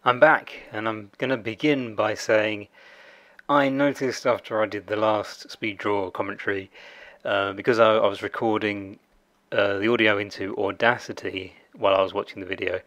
I'm back, and I'm going to begin by saying I noticed after I did the last speed draw commentary, because I was recording the audio into Audacity while I was watching the video.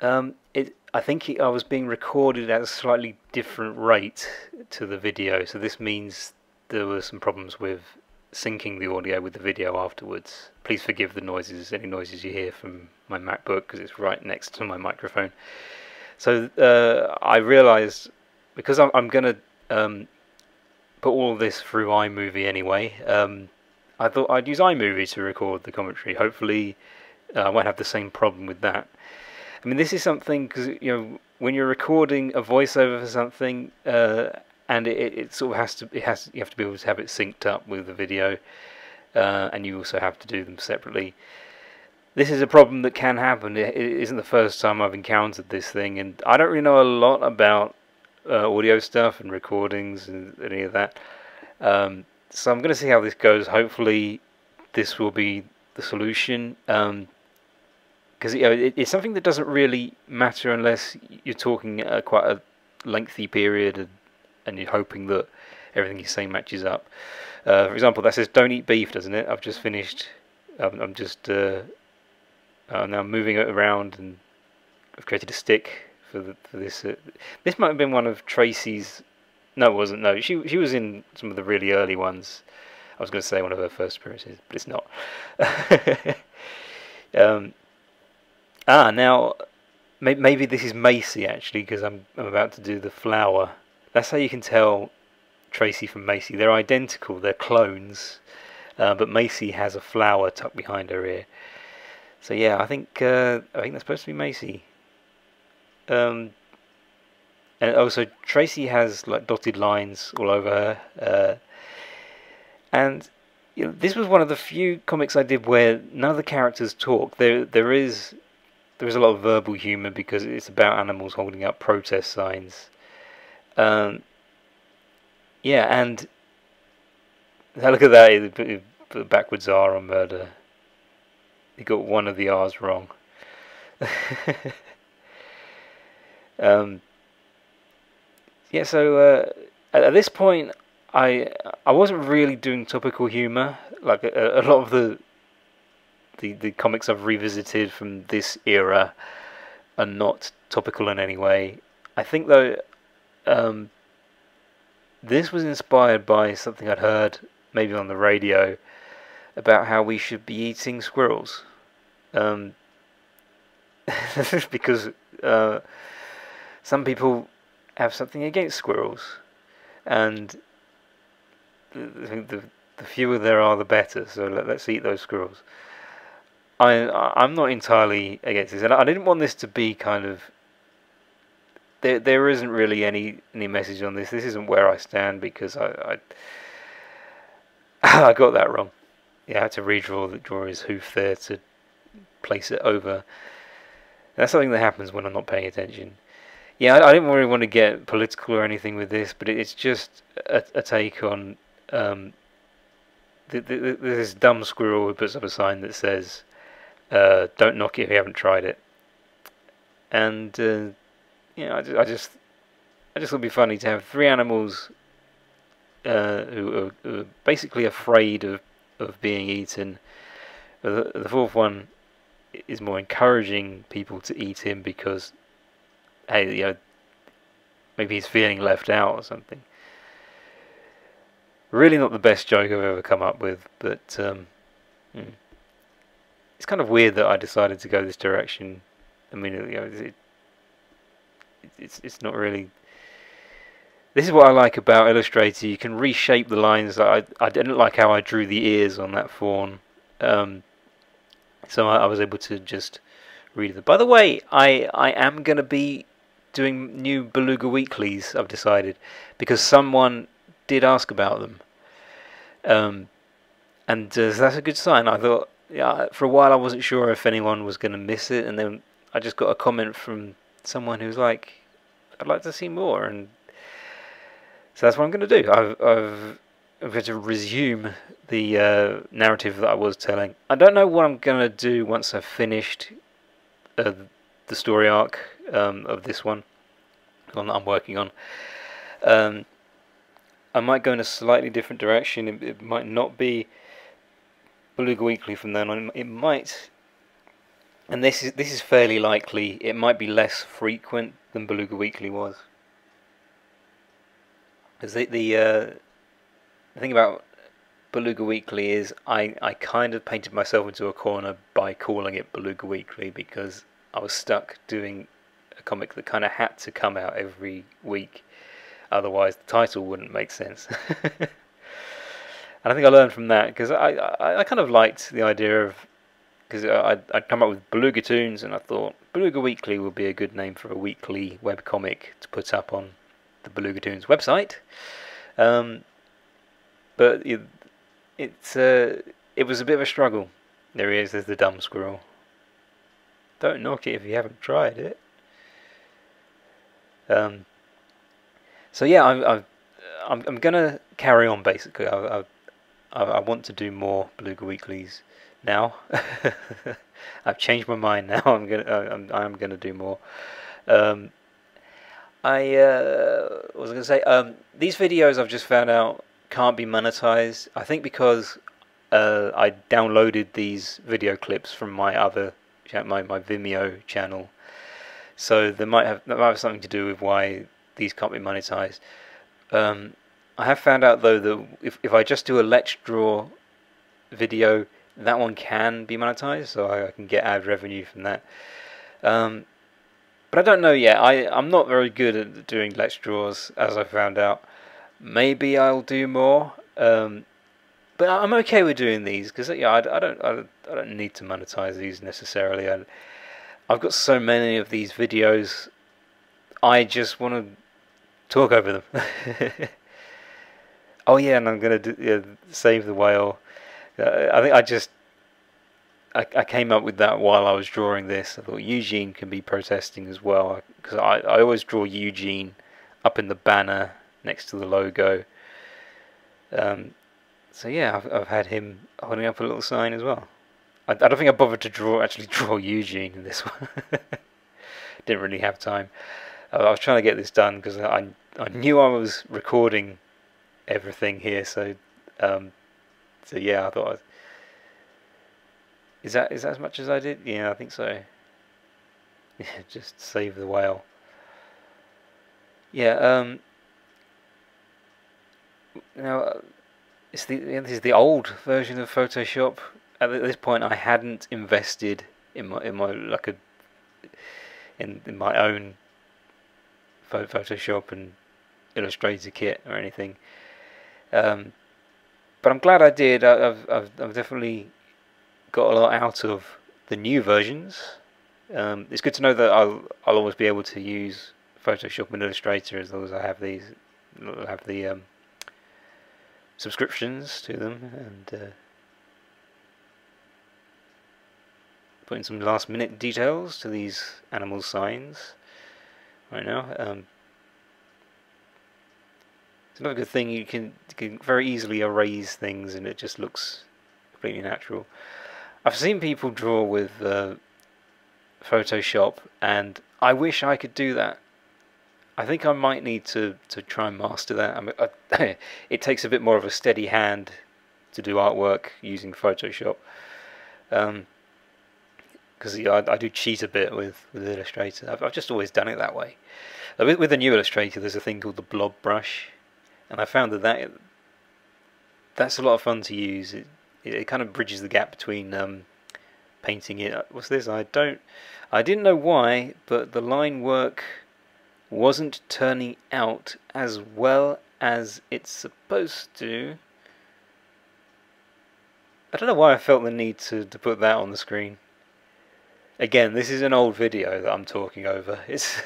I think I was being recorded at a slightly different rate to the video, so this means there were some problems with syncing the audio with the video afterwards. Please forgive the noises, any noises you hear from my MacBook, because it's right next to my microphone. So I realised, because I'm going to put all of this through iMovie anyway, I thought I'd use iMovie to record the commentary. Hopefully I won't have the same problem with that. I mean, this is something, because when you're recording a voiceover for something, and it sort of you have to be able to have it synced up with the video, and you also have to do them separately. This is a problem that can happen. It isn't the first time I've encountered this thing, and I don't really know a lot about audio stuff and recordings and any of that. So I'm going to see how this goes. Hopefully this will be the solution, because it's something that doesn't really matter unless you're talking quite a lengthy period, and you're hoping that everything you're saying matches up. For example, that says don't eat beef, doesn't it? I've just finished. I'm just now I'm moving it around, and I've created a stick for this. This might have been one of Tracy's. No, it wasn't. No, she was in some of the really early ones. I was going to say one of her first appearances, but it's not. Now maybe this is Macy actually, because I'm about to do the flower. That's how you can tell Tracy from Macy. They're identical. They're clones, but Macy has a flower tucked behind her ear. So yeah, I think that's supposed to be Macy. And also Tracy has like dotted lines all over her. And this was one of the few comics I did where none of the characters talk. There is a lot of verbal humour because it's about animals holding up protest signs. Yeah, and look at that, the backwards R on murder. He got one of the R's wrong. Yeah, so at this point, I wasn't really doing topical humour. Like a lot of the comics I've revisited from this era are not topical in any way. I think though, this was inspired by something I'd heard maybe on the radio about how we should be eating squirrels, because some people have something against squirrels, and the fewer there are, the better. So let's eat those squirrels. I'm not entirely against this, and I didn't want this to be kind of. There isn't really any message on this. This isn't where I stand, because I I got that wrong. Yeah, I had to draw his hoof there to place it over. And that's something that happens when I'm not paying attention. Yeah, I didn't really want to get political or anything with this, but it's just a take on this dumb squirrel who puts up a sign that says, "Don't knock it if you haven't tried it." And I just thought it'd be funny to have three animals who are basically afraid of being eaten. The fourth one is more encouraging people to eat him because, hey, maybe he's feeling left out or something. Really not the best joke I've ever come up with, but it's kind of weird that I decided to go this direction. I mean, it's not really. This is what I like about Illustrator. You can reshape the lines. I didn't like how I drew the ears on that fawn, so I was able to just read them. By the way, I am going to be doing new Beluga Weeklies, I've decided, because someone did ask about them, and so that's a good sign. I thought, yeah, for a while I wasn't sure if anyone was going to miss it, and then I just got a comment from someone who's like, I'd like to see more, and so that's what I'm going to do. I'm going to resume the narrative that I was telling. I don't know what I'm going to do once I've finished the story arc. of this one, the one that I'm working on. I might go in a slightly different direction. It might not be Beluga Weekly from then on. It might, and this is fairly likely, it might be less frequent than Beluga Weekly was. Because the thing about Beluga Weekly is I kind of painted myself into a corner by calling it Beluga Weekly, because I was stuck doing a comic that kind of had to come out every week, otherwise the title wouldn't make sense. And I think I learned from that, because I kind of liked the idea of, because I'd come up with Beluga Toons, and I thought Beluga Weekly would be a good name for a weekly webcomic to put up on the Beluga Toons website. But it was a bit of a struggle. There he is, there's the dumb squirrel. Don't knock it if you haven't tried it. So yeah, I'm gonna carry on basically. I want to do more Beluga Weeklies now. I've changed my mind now. I'm gonna do more. What was I gonna say? These videos I've just found out can't be monetized. I think because I downloaded these video clips from my other my Vimeo channel, so that might have something to do with why these can't be monetized. I have found out though that if I just do a Let's Draw video, that one can be monetized, so I can get ad revenue from that. But I don't know yet. I'm not very good at doing Let's Draws, as I found out. Maybe I'll do more, but I'm okay with doing these, because yeah, I don't need to monetize these necessarily. I've got so many of these videos, I just want to talk over them. Oh yeah, and I'm gonna save the whale. I think I came up with that while I was drawing this. I thought Eugene can be protesting as well, because I always draw Eugene up in the banner next to the logo. So yeah, I've had him holding up a little sign as well. I don't think I bothered to actually draw Eugene in this one. Didn't really have time. I was trying to get this done because I knew I was recording everything here, so yeah, I thought is that as much as I did? Yeah, I think so. Yeah, just save the whale. Yeah, now this is the old version of Photoshop. At this point, I hadn't invested in my own Photoshop and Illustrator kit or anything. But I'm glad I did. I've definitely got a lot out of the new versions. It's good to know that I'll always be able to use Photoshop and Illustrator as long as I have the subscriptions to them, and putting some last minute details to these animal signs right now. It's another good thing, you can very easily erase things and it just looks completely natural. I've seen people draw with Photoshop, and I wish I could do that. I think I might need to try and master that. I mean, it takes a bit more of a steady hand to do artwork using Photoshop, because I do cheat a bit with Illustrator. I've just always done it that way. With the new Illustrator, there's a thing called the blob brush, and I found that's a lot of fun to use. It kind of bridges the gap between painting it. What's this? I didn't know why, but the line work wasn't turning out as well as it's supposed to. I don't know why I felt the need to put that on the screen. Again, this is an old video that I'm talking over. It's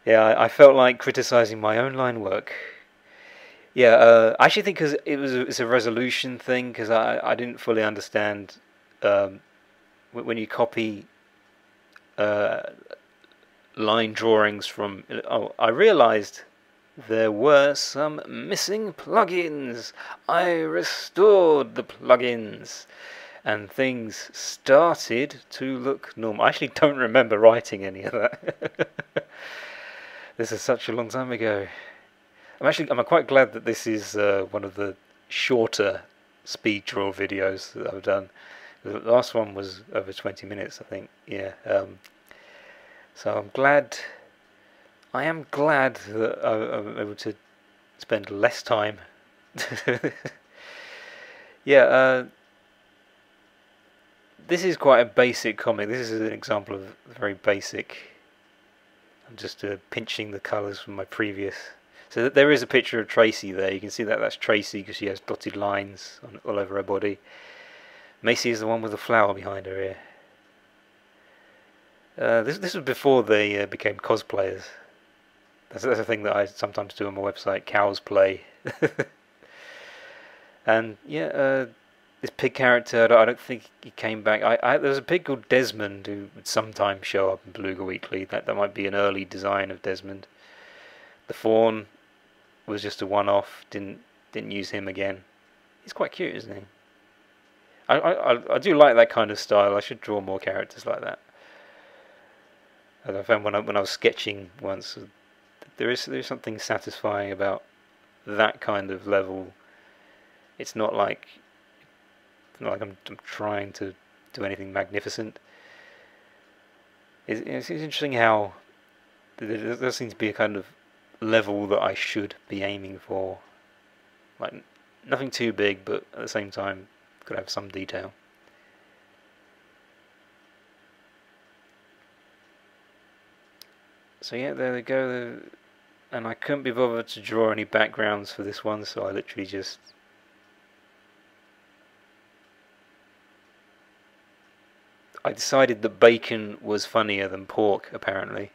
yeah, I felt like criticizing my own line work. Yeah, I actually think because it's a resolution thing, because I didn't fully understand when you copy line drawings from. Oh, I realized there were some missing plugins. I restored the plugins, and things started to look normal. I actually don't remember writing any of that. This is such a long time ago. I'm quite glad that this is one of the shorter speed draw videos that I've done. The last one was over 20 minutes, I think. Yeah. So I am glad that I'm able to spend less time. Yeah. This is quite a basic comic. This is an example of very basic. I'm just pinching the colours from my previous. So there is a picture of Tracy there. You can see that that's Tracy because she has dotted lines all over her body. Macy is the one with the flower behind her ear. This was before they became cosplayers. That's a thing that I sometimes do on my website, Cows Play. And yeah, this pig character, I don't think he came back. There was a pig called Desmond who would sometimes show up in Beluga Weekly. That might be an early design of Desmond. The fawn was just a one-off. Didn't use him again. He's quite cute, isn't he? I do like that kind of style. I should draw more characters like that. As I found when I was sketching once, there is something satisfying about that kind of level. It's not like I'm trying to do anything magnificent. It's interesting how there seems to be a kind of level that I should be aiming for. Like nothing too big, but at the same time could have some detail. So yeah, there we go. And I couldn't be bothered to draw any backgrounds for this one, so I literally just I decided that bacon was funnier than pork, apparently.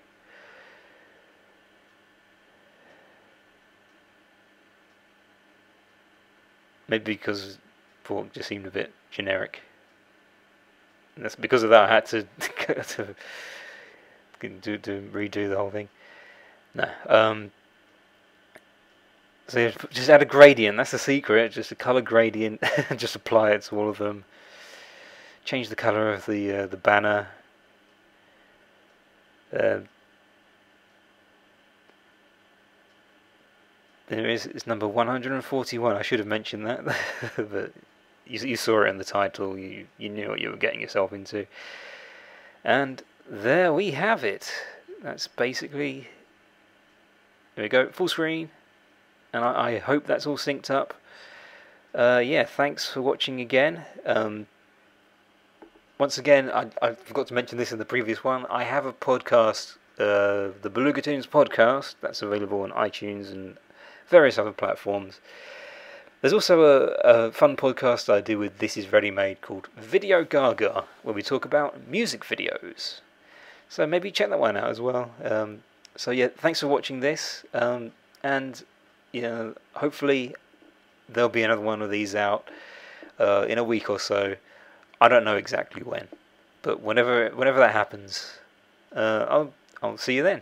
Maybe because pork just seemed a bit generic. And that's because of that I had to redo the whole thing. No. So just add a gradient. That's the secret. Just a color gradient. Just apply it to all of them. Change the color of the banner. It's number 141. I should have mentioned that, but you saw it in the title. You knew what you were getting yourself into. And there we have it. That's basically. There we go. Full screen. And I hope that's all synced up. Yeah, thanks for watching again. Once again, I forgot to mention this in the previous one. I have a podcast, the Beluga Tunes podcast. That's available on iTunes and various other platforms. There's also a fun podcast I do with This Is Ready Made called Video Gaga, where we talk about music videos. So maybe check that one out as well. So yeah, thanks for watching this. And hopefully there'll be another one of these out in a week or so. I don't know exactly when, but whenever that happens, I'll see you then.